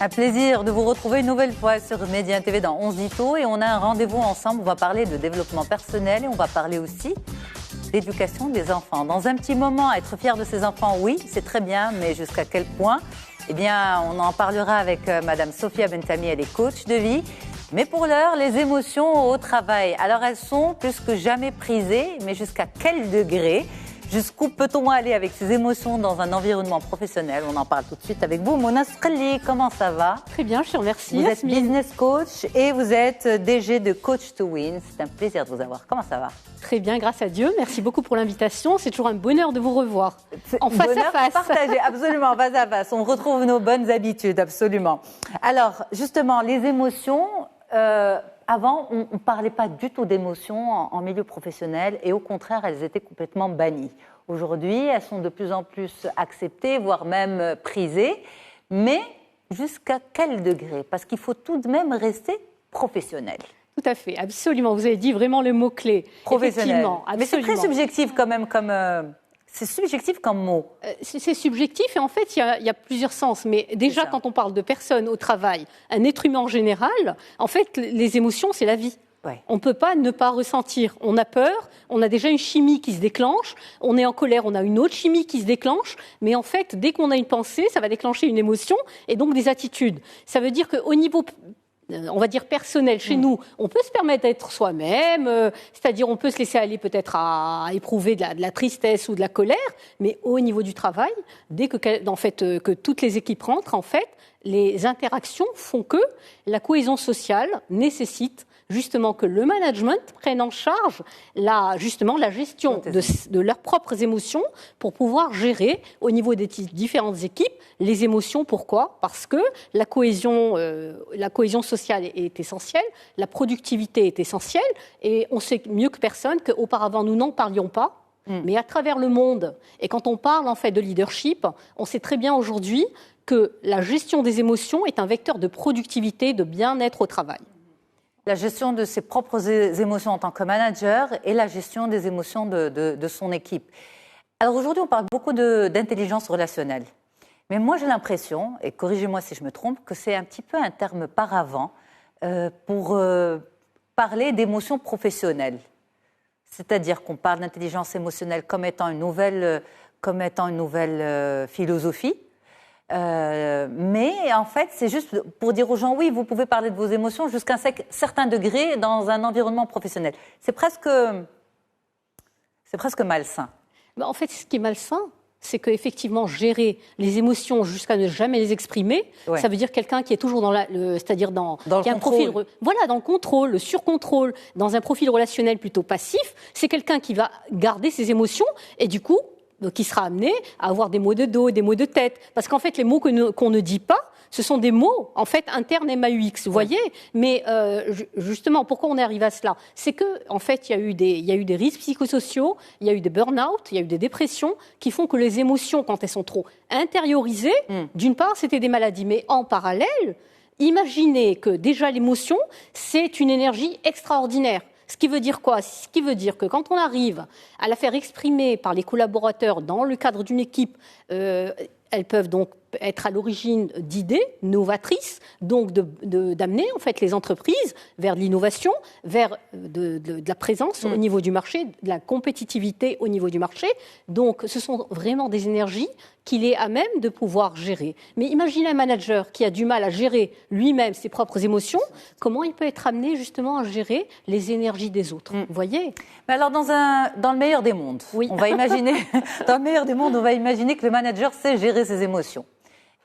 Un plaisir de vous retrouver une nouvelle fois sur Média TV dans 11 Dito et on a un rendez-vous ensemble. On va parler de développement personnel et on va parler aussi d'éducation des enfants. Dans un petit moment, être fier de ses enfants, oui, c'est très bien, mais jusqu'à quel point? Eh bien, on en parlera avec Madame Sophia Bentami, elle est coach de vie. Mais pour l'heure, les émotions au travail. Alors, elles sont plus que jamais prisées, mais jusqu'à quel degré? Jusqu'où peut-on aller avec ces émotions dans un environnement professionnel? On en parle tout de suite avec vous. Mona Strelli, comment ça va? Très bien, je te remercie. Vous êtes business coach et vous êtes DG de Coach to Win. C'est un plaisir de vous avoir. Comment ça va? Très bien, grâce à Dieu. Merci beaucoup pour l'invitation. C'est toujours un bonheur de vous revoir. En face à face. Partagé, absolument, face à face. On retrouve nos bonnes habitudes, absolument. Alors, justement, les émotions... Avant, on ne parlait pas du tout d'émotions en milieu professionnel et au contraire, elles étaient complètement bannies. Aujourd'hui, elles sont de plus en plus acceptées, voire même prisées. Mais jusqu'à quel degré? Parce qu'il faut tout de même rester professionnel. Tout à fait, absolument. Vous avez dit vraiment le mot-clé. Professionnel. Mais c'est très subjectif quand même comme... C'est subjectif comme mot. C'est subjectif et en fait, il y a plusieurs sens. Mais déjà, quand on parle de personnes au travail, un être humain en général, en fait, les émotions, c'est la vie. Ouais. On ne peut pas ne pas ressentir. On a peur, on a déjà une chimie qui se déclenche. On est en colère, on a une autre chimie qui se déclenche. Mais en fait, dès qu'on a une pensée, ça va déclencher une émotion et donc des attitudes. Ça veut dire qu'au niveau... on va dire personnel, chez nous, on peut se permettre d'être soi-même, c'est-à-dire on peut se laisser aller peut-être à éprouver de la tristesse ou de la colère, mais au niveau du travail, dès que toutes les équipes rentrent, en fait, les interactions font que la cohésion sociale nécessite justement que le management prenne en charge la gestion de leurs propres émotions pour pouvoir gérer au niveau des différentes équipes les émotions. Pourquoi? Parce que la cohésion sociale est essentielle, la productivité est essentielle et on sait mieux que personne qu'auparavant nous n'en parlions pas. Mais à travers le monde, et quand on parle en fait de leadership, on sait très bien aujourd'hui que la gestion des émotions est un vecteur de productivité, de bien-être au travail. La gestion de ses propres émotions en tant que manager et la gestion des émotions de son équipe. Alors aujourd'hui, on parle beaucoup d'intelligence relationnelle. Mais moi, j'ai l'impression, et corrigez-moi si je me trompe, que c'est un petit peu un terme paravent pour parler d'émotions professionnelles. C'est-à-dire qu'on parle d'intelligence émotionnelle comme étant une nouvelle philosophie. Mais en fait, c'est juste pour dire aux gens, oui, vous pouvez parler de vos émotions jusqu'à un certain degré dans un environnement professionnel. C'est presque malsain. En fait, ce qui est malsain, c'est qu'effectivement, gérer les émotions jusqu'à ne jamais les exprimer, ça veut dire quelqu'un qui est toujours dans c'est-à-dire dans le contrôle. Dans le contrôle, le surcontrôle, dans un profil relationnel plutôt passif. C'est quelqu'un qui va garder ses émotions et du coup, qui sera amené à avoir des maux de dos, des maux de tête. Parce qu'en fait, les mots qu'on ne dit pas, ce sont des mots, en fait, internes MAUX, vous voyez. Mais justement, pourquoi on est arrivé à cela? C'est que, en fait, il y a eu des risques psychosociaux, il y a eu des burn-out, il y a eu des dépressions qui font que les émotions, quand elles sont trop intériorisées, d'une part, c'était des maladies. Mais en parallèle, imaginez que déjà l'émotion, c'est une énergie extraordinaire. Ce qui veut dire quoi? Ce qui veut dire que quand on arrive à la faire exprimer par les collaborateurs dans le cadre d'une équipe, elles peuvent donc être à l'origine d'idées novatrices, donc d'amener en fait les entreprises vers de l'innovation, vers de la présence au niveau du marché, de la compétitivité au niveau du marché. Donc ce sont vraiment des énergies qu'il est à même de pouvoir gérer. Mais imaginez un manager qui a du mal à gérer lui-même ses propres émotions, comment il peut être amené justement à gérer les énergies des autres, vous voyez? Mais alors dans le meilleur des mondes, on va imaginer, dans le meilleur des mondes, on va imaginer que le manager sait gérer ses émotions,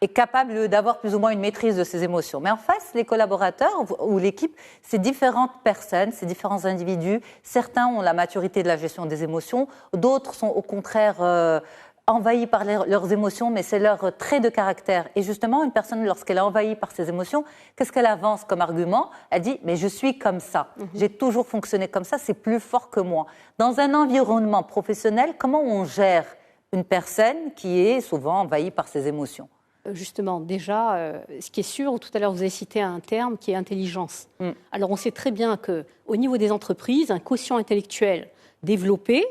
est capable d'avoir plus ou moins une maîtrise de ses émotions. Mais en face, les collaborateurs ou l'équipe, c'est différentes personnes, c'est différents individus. Certains ont la maturité de la gestion des émotions, d'autres sont au contraire envahis par leurs émotions, mais c'est leur trait de caractère. Et justement, une personne, lorsqu'elle est envahie par ses émotions, qu'est-ce qu'elle avance comme argument? Elle dit, mais je suis comme ça, j'ai toujours fonctionné comme ça, c'est plus fort que moi. Dans un environnement professionnel, comment on gère une personne qui est souvent envahie par ses émotions? Justement, déjà, ce qui est sûr, tout à l'heure vous avez cité un terme qui est intelligence. Alors on sait très bien qu'au niveau des entreprises, un quotient intellectuel développé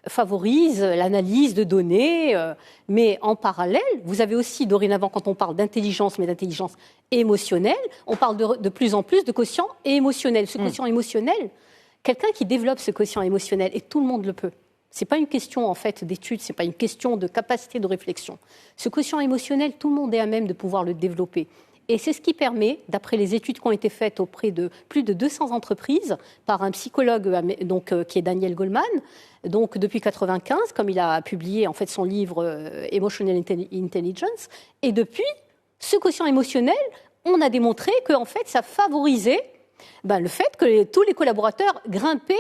favorise l'analyse de données, mais en parallèle, vous avez aussi dorénavant, quand on parle d'intelligence, mais d'intelligence émotionnelle, on parle de plus en plus de quotient émotionnel. Ce quotient émotionnel, quelqu'un qui développe ce quotient émotionnel, et tout le monde le peut. Ce n'est pas une question en fait d'études, ce n'est pas une question de capacité de réflexion. Ce quotient émotionnel, tout le monde est à même de pouvoir le développer. Et c'est ce qui permet, d'après les études qui ont été faites auprès de plus de 200 entreprises par un psychologue qui est Daniel Goleman, donc depuis 1995, comme il a publié en fait son livre Emotional Intelligence. Et depuis, ce quotient émotionnel, on a démontré que en fait, ça favorisait le fait que tous les collaborateurs grimpaient,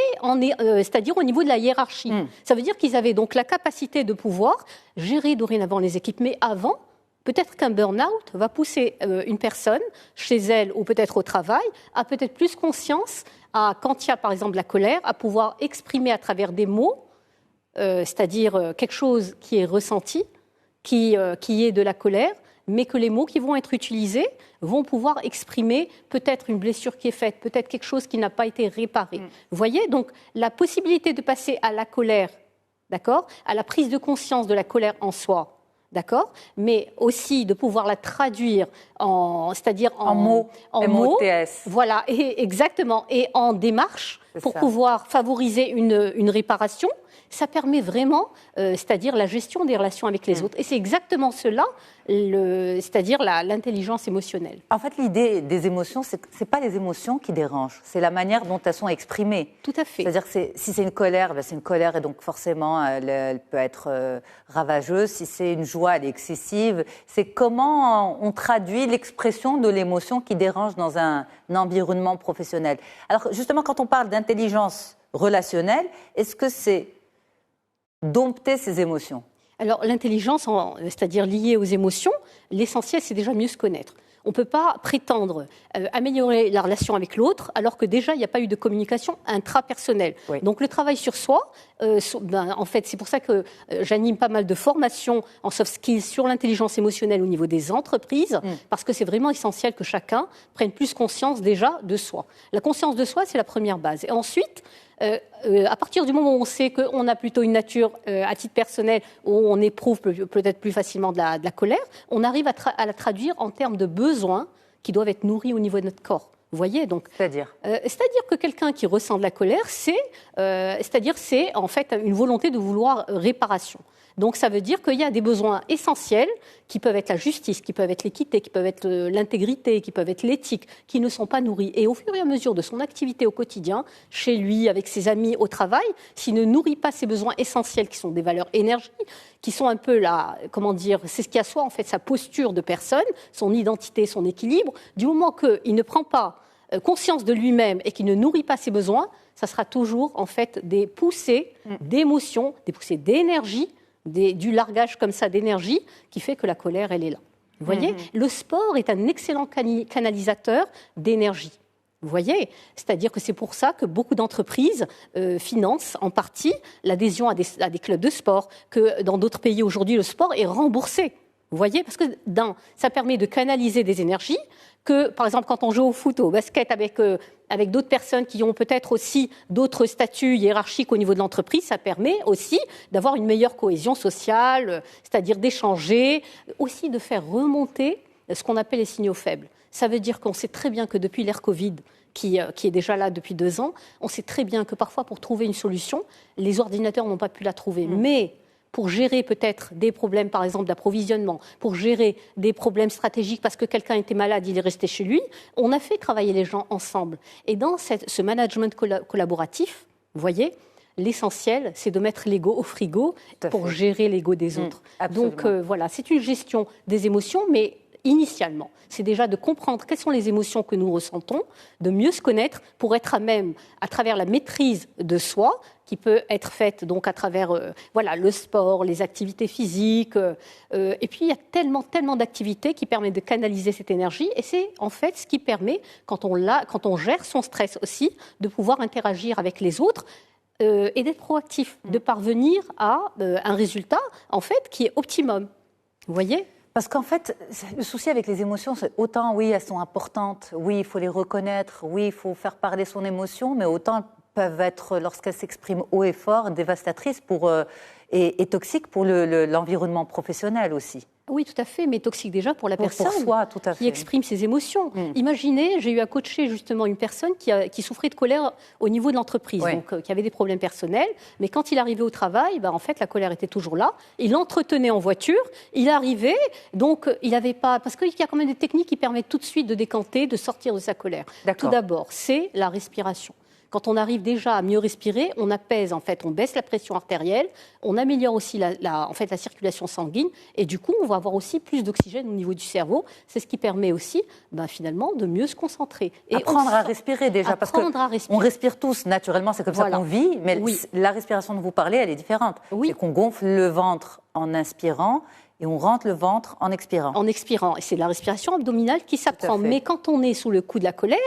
c'est-à-dire au niveau de la hiérarchie. Ça veut dire qu'ils avaient donc la capacité de pouvoir gérer dorénavant les équipes. Mais avant, peut-être qu'un burn-out va pousser une personne, chez elle ou peut-être au travail, à peut-être plus conscience, quand il y a par exemple la colère, à pouvoir exprimer à travers des mots, c'est-à-dire quelque chose qui est ressenti, qui est de la colère, mais que les mots qui vont être utilisés vont pouvoir exprimer peut-être une blessure qui est faite, peut-être quelque chose qui n'a pas été réparé. Vous voyez, donc la possibilité de passer à la colère, d'accord, à la prise de conscience de la colère en soi, d'accord, mais aussi de pouvoir la traduire c'est-à-dire en mots, MOTS. Voilà, exactement, et en démarche pour pouvoir favoriser une réparation. Ça permet vraiment, c'est-à-dire la gestion des relations avec les autres. Et c'est exactement cela, c'est-à-dire l'intelligence émotionnelle. En fait, l'idée des émotions, ce n'est pas les émotions qui dérangent, c'est la manière dont elles sont exprimées. Tout à fait. C'est-à-dire que si c'est une colère, c'est une colère et donc forcément, elle peut être ravageuse. Si c'est une joie, elle est excessive. C'est comment on traduit l'expression de l'émotion qui dérange dans un environnement professionnel. Alors justement, quand on parle d'intelligence relationnelle, est-ce que c'est dompter ses émotions? Alors l'intelligence, c'est-à-dire liée aux émotions, l'essentiel c'est déjà mieux se connaître. On ne peut pas prétendre améliorer la relation avec l'autre alors que déjà il n'y a pas eu de communication intrapersonnelle. Oui. Donc le travail sur soi, en fait c'est pour ça que j'anime pas mal de formations en soft skills sur l'intelligence émotionnelle au niveau des entreprises, parce que c'est vraiment essentiel que chacun prenne plus conscience déjà de soi. La conscience de soi, c'est la première base. Et ensuite, à partir du moment où on sait qu'on a plutôt une nature à titre personnel où on éprouve peut-être plus facilement de la colère, on arrive à la traduire en termes de besoins qui doivent être nourris au niveau de notre corps. Vous voyez, donc, c'est-à-dire que quelqu'un qui ressent de la colère, c'est en fait une volonté de vouloir réparation. Donc ça veut dire qu'il y a des besoins essentiels qui peuvent être la justice, qui peuvent être l'équité, qui peuvent être l'intégrité, qui peuvent être l'éthique, qui ne sont pas nourris. Et au fur et à mesure de son activité au quotidien, chez lui, avec ses amis, au travail, s'il ne nourrit pas ces besoins essentiels qui sont des valeurs énergie, qui sont un peu c'est ce qui assoit en fait sa posture de personne, son identité, son équilibre, du moment qu'il ne prend pas conscience de lui-même et qu'il ne nourrit pas ses besoins, ça sera toujours en fait des poussées d'émotions, des poussées d'énergie, du largage comme ça d'énergie qui fait que la colère, elle est là. Vous voyez, le sport est un excellent canalisateur d'énergie. Vous voyez, c'est-à-dire que c'est pour ça que beaucoup d'entreprises financent en partie l'adhésion à des clubs de sport, que dans d'autres pays aujourd'hui, le sport est remboursé. Vous voyez, parce que ça permet de canaliser des énergies que, par exemple, quand on joue au foot, au basket avec d'autres personnes qui ont peut-être aussi d'autres statuts hiérarchiques au niveau de l'entreprise, ça permet aussi d'avoir une meilleure cohésion sociale, c'est-à-dire d'échanger, aussi de faire remonter ce qu'on appelle les signaux faibles. Ça veut dire qu'on sait très bien que depuis l'ère Covid, qui est déjà là depuis 2 ans, on sait très bien que parfois pour trouver une solution, les ordinateurs n'ont pas pu la trouver. Mais pour gérer peut-être des problèmes, par exemple, d'approvisionnement, pour gérer des problèmes stratégiques parce que quelqu'un était malade, il est resté chez lui, on a fait travailler les gens ensemble. Et dans ce management collaboratif, vous voyez, l'essentiel, c'est de mettre l'ego au frigo pour gérer l'ego des autres. Donc voilà, c'est une gestion des émotions, mais initialement, c'est déjà de comprendre quelles sont les émotions que nous ressentons, de mieux se connaître pour être à même, à travers la maîtrise de soi, qui peut être faite donc à travers le sport, les activités physiques. Et puis, il y a tellement d'activités qui permettent de canaliser cette énergie. Et c'est en fait ce qui permet, quand on gère son stress aussi, de pouvoir interagir avec les autres et d'être proactif, de parvenir à un résultat en fait qui est optimum. Vous voyez ? Parce qu'en fait, le souci avec les émotions, c'est autant, oui, elles sont importantes, oui, il faut les reconnaître, oui, il faut faire parler son émotion, mais autant peuvent être, lorsqu'elles s'expriment haut et fort, dévastatrices et toxiques pour l'environnement professionnel aussi. Oui, tout à fait, mais toxique déjà pour la personne soi, tout à fait. Qui exprime ses émotions. Imaginez, j'ai eu à coacher justement une personne qui souffrait de colère au niveau de l'entreprise, donc qui avait des problèmes personnels, mais quand il arrivait au travail, en fait, la colère était toujours là. Il l'entretenait en voiture, il arrivait, donc il n'avait pas... Parce qu'il y a quand même des techniques qui permettent tout de suite de décanter, de sortir de sa colère. Tout d'abord, c'est la respiration. Quand on arrive déjà à mieux respirer, on apaise, en fait, on baisse la pression artérielle, on améliore aussi la circulation sanguine et du coup, on va avoir aussi plus d'oxygène au niveau du cerveau. C'est ce qui permet aussi, finalement, de mieux se concentrer. Et apprendre à respirer déjà, parce qu'on respire tous naturellement, c'est comme ça qu'on vit, mais la respiration dont vous parlez, elle est différente. C'est qu'on gonfle le ventre en inspirant, et on rentre le ventre en expirant. En expirant. Et c'est la respiration abdominale qui s'apprend. Mais quand on est sous le coup de la colère,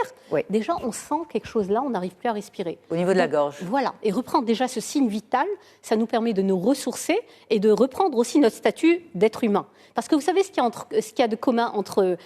déjà, on sent quelque chose là, on n'arrive plus à respirer. Au niveau de la gorge. Voilà. Et reprendre déjà ce signe vital, ça nous permet de nous ressourcer et de reprendre aussi notre statut d'être humain. Parce que vous savez ce qu'il y a de commun entre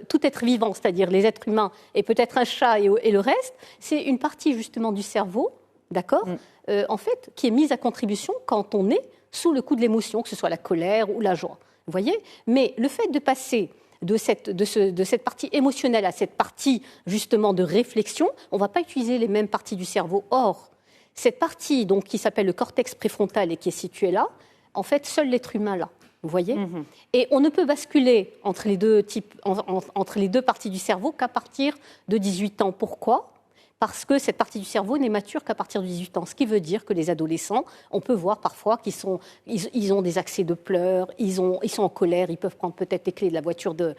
tout être vivant, c'est-à-dire les êtres humains et peut-être un chat et le reste, c'est une partie justement du cerveau, d'accord, en fait, qui est mise à contribution quand on est sous le coup de l'émotion, que ce soit la colère ou la joie. Vous voyez ? Mais le fait de passer de cette partie émotionnelle à cette partie justement de réflexion, on ne va pas utiliser les mêmes parties du cerveau. Or, cette partie donc, qui s'appelle le cortex préfrontal et qui est située là, en fait, seul l'être humain l'a. Vous voyez ? Et on ne peut basculer entre les deux parties du cerveau qu'à partir de 18 ans. Pourquoi ? Parce que cette partie du cerveau n'est mature qu'à partir de 18 ans. Ce qui veut dire que les adolescents, on peut voir parfois qu'ils ont des accès de pleurs, ils sont en colère, ils peuvent prendre peut-être les clés de la voiture de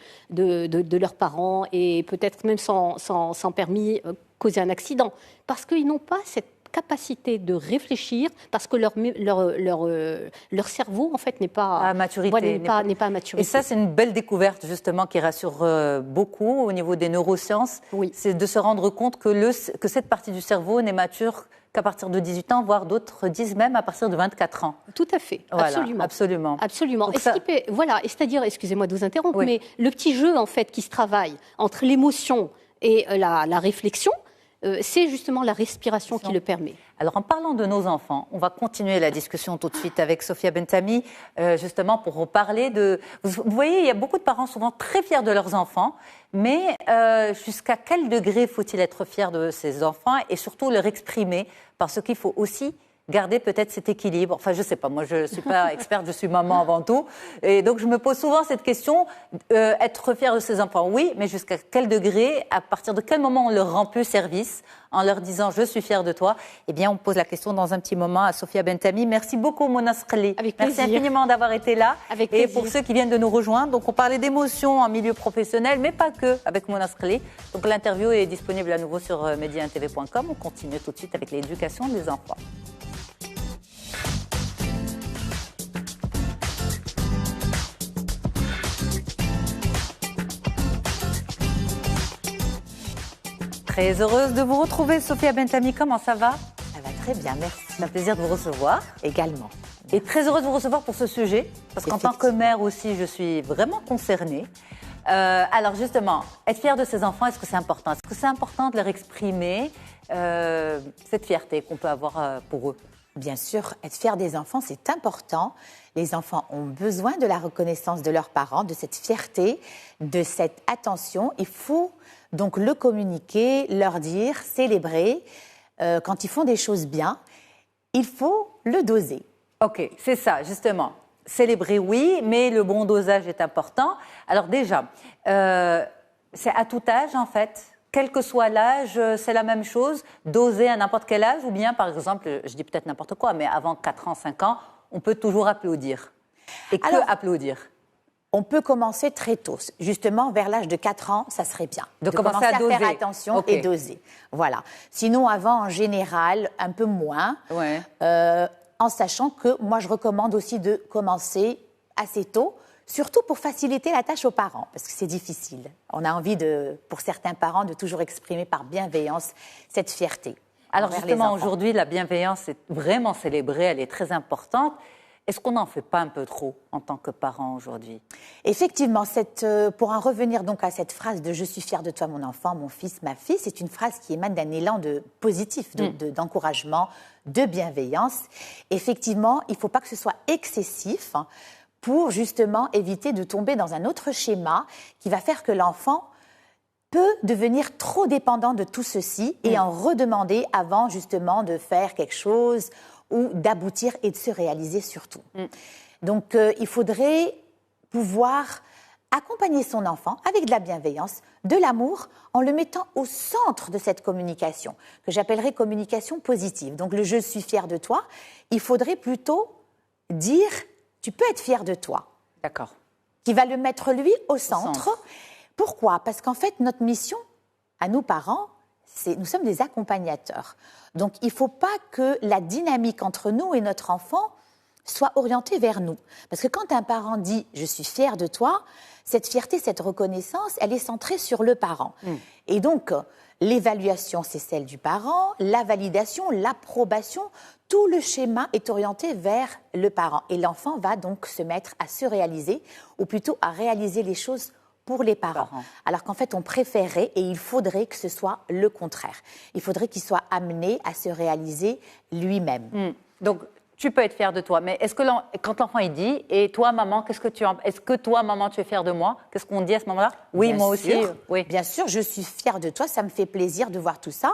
leurs parents et peut-être même sans permis causer un accident. Parce qu'ils n'ont pas cette capacité de réfléchir, parce que leur cerveau, en fait, n'est pas à maturité. N'est pas à maturité. Et ça, c'est une belle découverte, justement, qui rassure beaucoup au niveau des neurosciences. C'est de se rendre compte que cette partie du cerveau n'est mature qu'à partir de 18 ans, voire d'autres disent même à partir de 24 ans. Tout à fait, absolument. Absolument. Et c'est-à-dire, excusez-moi de vous interrompre, mais le petit jeu, en fait, qui se travaille entre l'émotion et la réflexion, c'est justement la respiration qui le permet. Alors, en parlant de nos enfants, on va continuer la discussion tout de suite avec Sophia Bentami, justement pour parler de... Vous voyez, il y a beaucoup de parents souvent très fiers de leurs enfants, mais jusqu'à quel degré faut-il être fier de ses enfants et surtout leur exprimer, parce qu'il faut aussi garder peut-être cet équilibre. Enfin, je ne sais pas, moi je ne suis pas experte, je suis maman avant tout. Et donc je me pose souvent cette question, être fier de ses enfants, oui, mais jusqu'à quel degré, à partir de quel moment on leur rend plus service en leur disant « je suis fière de toi ». Eh bien, on pose la question dans un petit moment à Sophia Bentami. Merci beaucoup, Mona Sreli. Merci infiniment d'avoir été là. Avec plaisir. Et pour ceux qui viennent de nous rejoindre, donc on parlait d'émotions en milieu professionnel, mais pas que, avec Mona Sreli. Donc l'interview est disponible à nouveau sur mediantv.com. On continue tout de suite avec l'éducation des enfants. Très heureuse de vous retrouver, Sophia Bentami. Comment ça va ? Ça va très bien, merci. C'est un plaisir de vous recevoir. Également. Et très heureuse de vous recevoir pour ce sujet, parce qu'en tant que mère aussi, je suis vraiment concernée. Alors justement, être fière de ses enfants, est-ce que c'est important ? Est-ce que c'est important de leur exprimer cette fierté qu'on peut avoir pour eux ? Bien sûr, être fier des enfants, c'est important. Les enfants ont besoin de la reconnaissance de leurs parents, de cette fierté, de cette attention. Il faut donc le communiquer, leur dire, célébrer. Quand ils font des choses bien, il faut le doser. Ok, c'est ça, justement. Célébrer, oui, mais le bon dosage est important. Alors déjà, c'est à tout âge, en fait. Quel que soit l'âge, c'est la même chose. Doser à n'importe quel âge, ou bien, par exemple, je dis peut-être n'importe quoi, mais avant 4 ans, 5 ans, on peut toujours applaudir. Et que applaudir ? On peut commencer très tôt. Justement, vers l'âge de 4 ans, ça serait bien. De commencer à doser. Faire attention et doser. Voilà. Sinon, avant, en général, un peu moins. Ouais. En sachant que moi, je recommande aussi de commencer assez tôt, surtout pour faciliter la tâche aux parents, parce que c'est difficile. On a envie, pour certains parents, de toujours exprimer par bienveillance cette fierté. Alors justement, aujourd'hui, la bienveillance est vraiment célébrée, elle est très importante. Est-ce qu'on n'en fait pas un peu trop en tant que parent aujourd'hui? Effectivement, pour en revenir donc à cette phrase de « je suis fière de toi, mon enfant, mon fils, ma fille », c'est une phrase qui émane d'un élan positif, d'encouragement, de bienveillance. Effectivement, il ne faut pas que ce soit excessif pour justement éviter de tomber dans un autre schéma qui va faire que l'enfant peut devenir trop dépendant de tout ceci et en redemander avant justement de faire quelque chose ou d'aboutir et de se réaliser surtout. Donc, il faudrait pouvoir accompagner son enfant avec de la bienveillance, de l'amour, en le mettant au centre de cette communication, que j'appellerais communication positive. Donc, le « je suis fière de toi », il faudrait plutôt dire « tu peux être fière de toi ». D'accord. Qui va le mettre, lui, au centre. Pourquoi ? Parce qu'en fait, notre mission, à nous parents, nous sommes des accompagnateurs. Donc, il ne faut pas que la dynamique entre nous et notre enfant soit orientée vers nous. Parce que quand un parent dit « je suis fier de toi », cette fierté, cette reconnaissance, elle est centrée sur le parent. Et donc, l'évaluation, c'est celle du parent, la validation, l'approbation, tout le schéma est orienté vers le parent. Et l'enfant va donc se mettre à se réaliser, ou plutôt à réaliser les choses pour les parents. Alors qu'en fait, on préférerait et il faudrait que ce soit le contraire. Il faudrait qu'il soit amené à se réaliser lui-même. Donc, tu peux être fière de toi, mais est-ce que quand l'enfant il dit « et toi, maman, est-ce que toi, maman, tu es fière de moi ?» Qu'est-ce qu'on dit à ce moment-là? Oui, bien moi sûr, aussi. Oui. Bien sûr, je suis fière de toi, ça me fait plaisir de voir tout ça.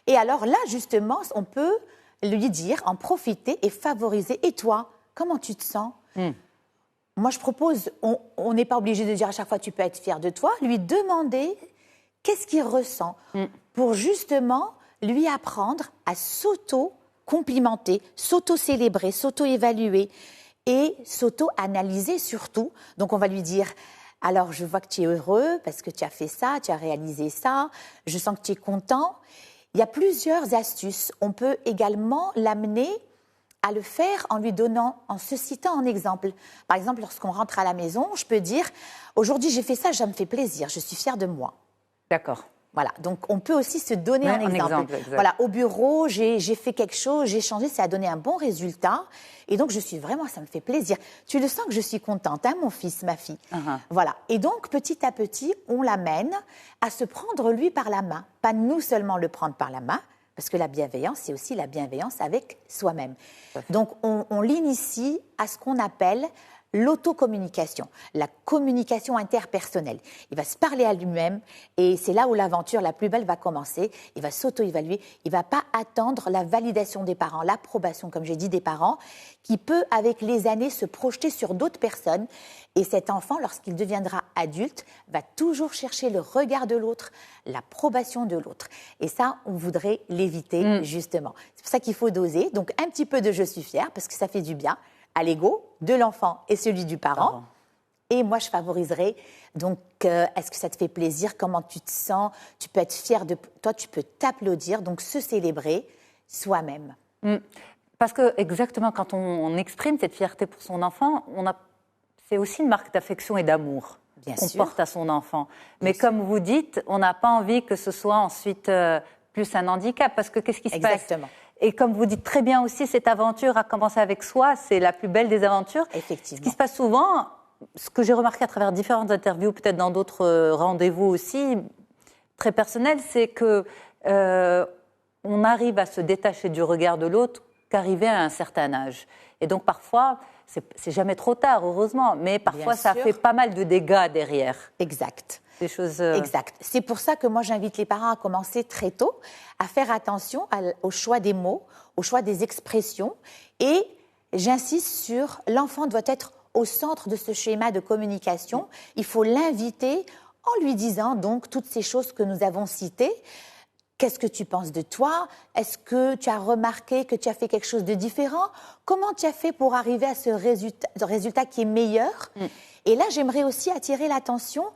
Et alors là, justement, on peut lui dire, en profiter et favoriser. Et toi, comment tu te sens? Moi, je propose, on n'est pas obligé de dire à chaque fois « tu peux être fier de toi », lui demander qu'est-ce qu'il ressent pour justement lui apprendre à s'auto-complimenter, s'auto-célébrer, s'auto-évaluer et s'auto-analyser surtout. Donc, on va lui dire « alors, je vois que tu es heureux parce que tu as fait ça, tu as réalisé ça, je sens que tu es content ». Il y a plusieurs astuces. On peut également l'amener à le faire en lui donnant, en se citant en exemple. Par exemple, lorsqu'on rentre à la maison, je peux dire « aujourd'hui j'ai fait ça, ça me fait plaisir, je suis fière de moi ». D'accord. Voilà, donc on peut aussi se donner un exemple. Voilà, au bureau, j'ai fait quelque chose, j'ai changé, ça a donné un bon résultat. Et donc, ça me fait plaisir. Tu le sens que je suis contente, hein, mon fils, ma fille. Voilà. Et donc, petit à petit, on l'amène à se prendre lui par la main. Pas nous seulement le prendre par la main, parce que la bienveillance, c'est aussi la bienveillance avec soi-même. Donc, on l'initie à ce qu'on appelle l'autocommunication, la communication interpersonnelle. Il va se parler à lui-même et c'est là où l'aventure la plus belle va commencer. Il va s'auto-évaluer, il ne va pas attendre la validation des parents, l'approbation, comme j'ai dit, des parents, qui peut, avec les années, se projeter sur d'autres personnes. Et cet enfant, lorsqu'il deviendra adulte, va toujours chercher le regard de l'autre, l'approbation de l'autre. Et ça, on voudrait l'éviter, justement. C'est pour ça qu'il faut doser. Donc, un petit peu de « je suis fière » parce que ça fait du bien à l'ego de l'enfant et celui du parent. Et moi, je favoriserais, donc, est-ce que ça te fait plaisir? Comment tu te sens? Tu peux être fier de toi, tu peux t'applaudir, donc se célébrer soi-même. Parce que, exactement, quand on exprime cette fierté pour son enfant, c'est aussi une marque d'affection et d'amour qu'on porte à son enfant. Mais comme vous dites, on n'a pas envie que ce soit ensuite plus un handicap, parce que qu'est-ce qui se passe? Exactement. Et comme vous dites très bien aussi, cette aventure a commencé avec soi, c'est la plus belle des aventures. Effectivement. Ce qui se passe souvent, ce que j'ai remarqué à travers différentes interviews, peut-être dans d'autres rendez-vous aussi, très personnels, c'est que on arrive à se détacher du regard de l'autre qu'arrivé à un certain âge. Et donc parfois, c'est jamais trop tard, heureusement, mais parfois ça fait pas mal de dégâts derrière. Exact. Des choses... Exact. C'est pour ça que moi, j'invite les parents à commencer très tôt, à faire attention au choix des mots, au choix des expressions. Et j'insiste sur l'enfant doit être au centre de ce schéma de communication. Il faut l'inviter en lui disant donc toutes ces choses que nous avons citées. Qu'est-ce que tu penses de toi? Est-ce que tu as remarqué que tu as fait quelque chose de différent? Comment tu as fait pour arriver à ce résultat qui est meilleur? Et là, j'aimerais aussi attirer l'attention.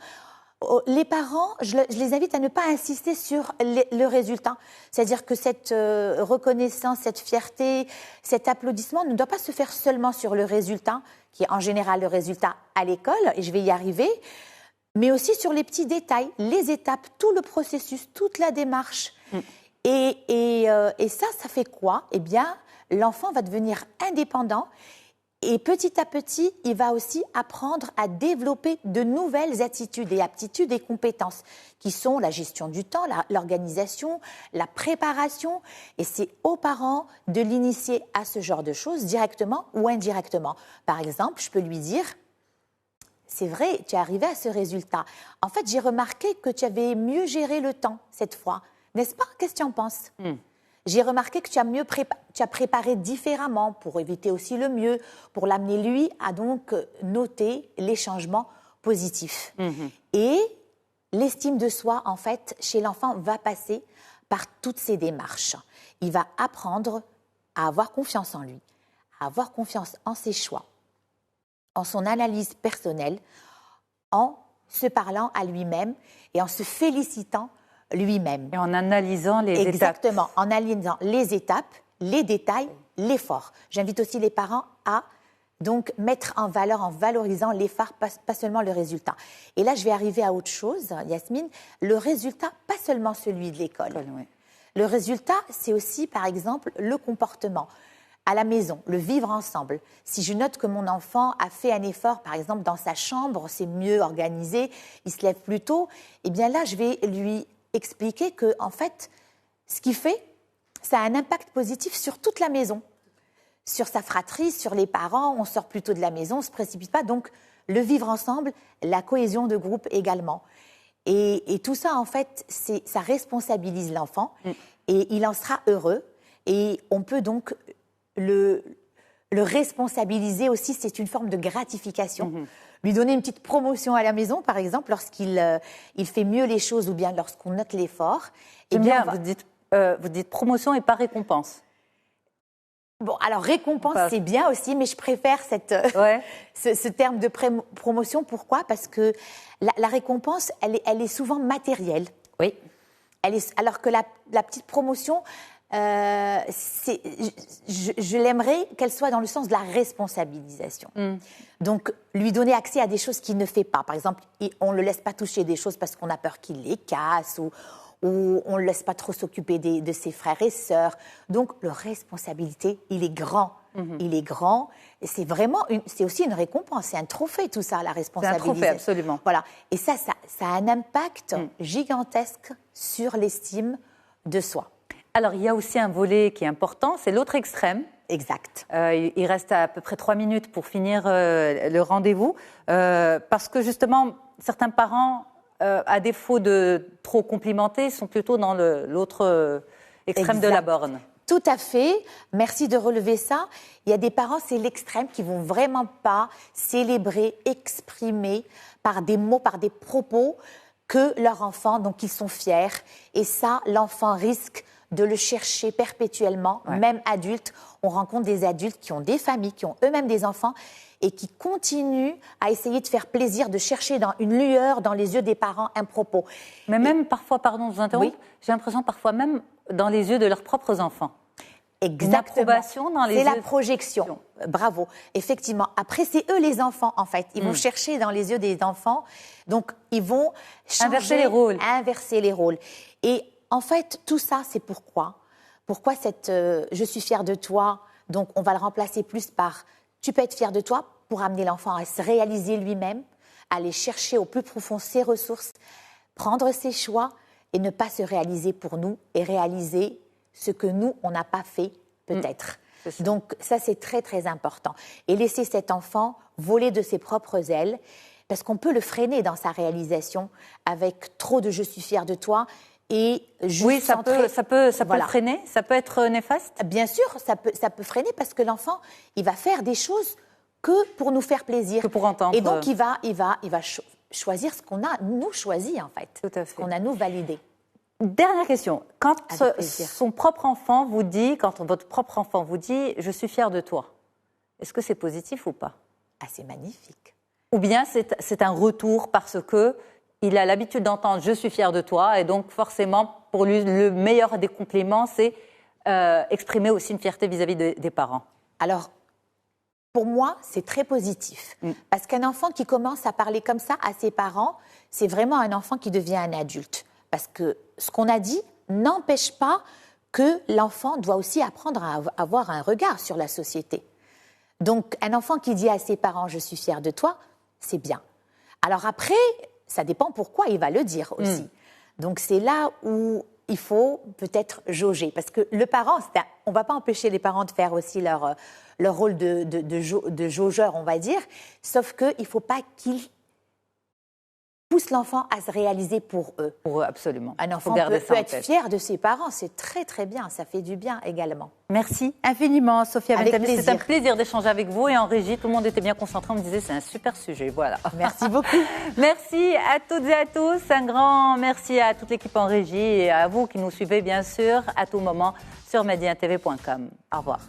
Les parents, je les invite à ne pas insister sur le résultat. C'est-à-dire que cette reconnaissance, cette fierté, cet applaudissement ne doit pas se faire seulement sur le résultat, qui est en général le résultat à l'école, et je vais y arriver, mais aussi sur les petits détails, les étapes, tout le processus, toute la démarche. Et ça fait quoi? Eh bien, l'enfant va devenir indépendant Et petit à petit, il va aussi apprendre à développer de nouvelles attitudes et aptitudes et compétences qui sont la gestion du temps, l'organisation, la préparation. Et c'est aux parents de l'initier à ce genre de choses directement ou indirectement. Par exemple, je peux lui dire « C'est vrai, tu es arrivé à ce résultat. En fait, j'ai remarqué que tu avais mieux géré le temps cette fois. N'est-ce pas? Qu'est-ce que tu en penses ?» J'ai remarqué que tu as préparé différemment pour éviter aussi le mieux, pour l'amener lui à donc noter les changements positifs. Et l'estime de soi, en fait, chez l'enfant, va passer par toutes ces démarches. Il va apprendre à avoir confiance en lui, à avoir confiance en ses choix, en son analyse personnelle, en se parlant à lui-même et en se félicitant lui-même. Et en analysant les étapes. Exactement, en analysant les étapes, les détails, l'effort. J'invite aussi les parents à donc mettre en valeur, en valorisant l'effort, pas seulement le résultat. Et là, je vais arriver à autre chose, Yasmine. Le résultat, pas seulement celui de l'école. Oui. Le résultat, c'est aussi, par exemple, le comportement. À la maison, le vivre ensemble. Si je note que mon enfant a fait un effort, par exemple, dans sa chambre, c'est mieux organisé, il se lève plus tôt, eh bien là, je vais lui expliquer que, en fait, ce qu'il fait, ça a un impact positif sur toute la maison, sur sa fratrie, sur les parents. On sort plutôt de la maison, on ne se précipite pas. Donc, le vivre ensemble, la cohésion de groupe également. Et tout ça, en fait, ça responsabilise l'enfant et il en sera heureux. Et on peut donc le responsabiliser aussi, c'est une forme de gratification. Lui donner une petite promotion à la maison, par exemple, lorsqu'il fait mieux les choses ou bien lorsqu'on note l'effort. Eh bien, vous dites promotion et pas récompense. Bon, alors récompense, c'est bien aussi, mais je préfère ce terme de promotion. Pourquoi? Parce que la récompense, elle est souvent matérielle. Oui. Alors que la petite promotion, je l'aimerais qu'elle soit dans le sens de la responsabilisation. Donc, lui donner accès à des choses qu'il ne fait pas. Par exemple, on ne le laisse pas toucher des choses parce qu'on a peur qu'il les casse ou on ne le laisse pas trop s'occuper de ses frères et sœurs. Donc, la responsabilité, il est grand. Il est grand. Et c'est aussi une récompense, c'est un trophée tout ça, la responsabilité. C'est un trophée, absolument. Voilà. Et ça a un impact gigantesque sur l'estime de soi. Alors, il y a aussi un volet qui est important, c'est l'autre extrême. Exact. Il reste à peu près 3 minutes pour finir le rendez-vous. Parce que justement, certains parents, à défaut de trop complimenter, sont plutôt dans l'autre extrême de la borne. Tout à fait. Merci de relever ça. Il y a des parents, c'est l'extrême, qui vont vraiment pas célébrer, exprimer par des mots, par des propos que leur enfant, donc ils sont fiers. Et ça, l'enfant risque de le chercher perpétuellement, même adulte. On rencontre des adultes qui ont des familles, qui ont eux-mêmes des enfants et qui continuent à essayer de faire plaisir, de chercher dans une lueur dans les yeux des parents un propos. Mais même parfois, pardon de vous interrompre, j'ai l'impression parfois même dans les yeux de leurs propres enfants. Exactement. Une approbation dans les yeux. C'est la projection. Bravo. Effectivement. Après, c'est eux les enfants, en fait. Ils vont chercher dans les yeux des enfants. Donc, ils vont inverser les rôles. Et en fait, tout ça, c'est pourquoi cette je suis fière de toi, donc on va le remplacer plus par tu peux être fier de toi pour amener l'enfant à se réaliser lui-même, aller chercher au plus profond ses ressources, prendre ses choix et ne pas se réaliser pour nous et réaliser ce que nous, on n'a pas fait peut-être. Donc ça, c'est très, très important. Et laisser cet enfant voler de ses propres ailes, parce qu'on peut le freiner dans sa réalisation avec trop de « je suis fière de toi ». Et juste ça peut freiner, ça peut être néfaste. Bien sûr, ça peut freiner parce que l'enfant, il va faire des choses que pour nous faire plaisir. Que pour entendre. Et donc, il va choisir ce qu'on a, nous, choisi, en fait. Tout à fait. Ce qu'on a, nous, validé. Dernière question. Quand votre propre enfant vous dit « je suis fier de toi », est-ce que c'est positif ou pas? Ah, c'est magnifique. Ou bien c'est un retour parce que il a l'habitude d'entendre « je suis fier de toi » et donc forcément, pour lui, le meilleur des compliments, c'est exprimer aussi une fierté vis-à-vis des parents. Alors, pour moi, c'est très positif. Parce qu'un enfant qui commence à parler comme ça à ses parents, c'est vraiment un enfant qui devient un adulte. Parce que ce qu'on a dit n'empêche pas que l'enfant doit aussi apprendre à avoir un regard sur la société. Donc, un enfant qui dit à ses parents « je suis fier de toi », c'est bien. Alors après, ça dépend pourquoi il va le dire aussi. Donc, c'est là où il faut peut-être jauger. Parce que le parent, on ne va pas empêcher les parents de faire aussi leur rôle de jaugeur, on va dire, sauf qu'il ne faut pas qu'ils poussent l'enfant à se réaliser pour eux. Pour eux, absolument. Un enfant peut être fier de ses parents, c'est très très bien, ça fait du bien également. Merci infiniment, Sophia Bentamis. C'est un plaisir d'échanger avec vous et en régie, tout le monde était bien concentré, on me disait c'est un super sujet, voilà. Merci beaucoup. Merci à toutes et à tous, un grand merci à toute l'équipe en régie et à vous qui nous suivez bien sûr à tout moment sur mediatv.com. Au revoir.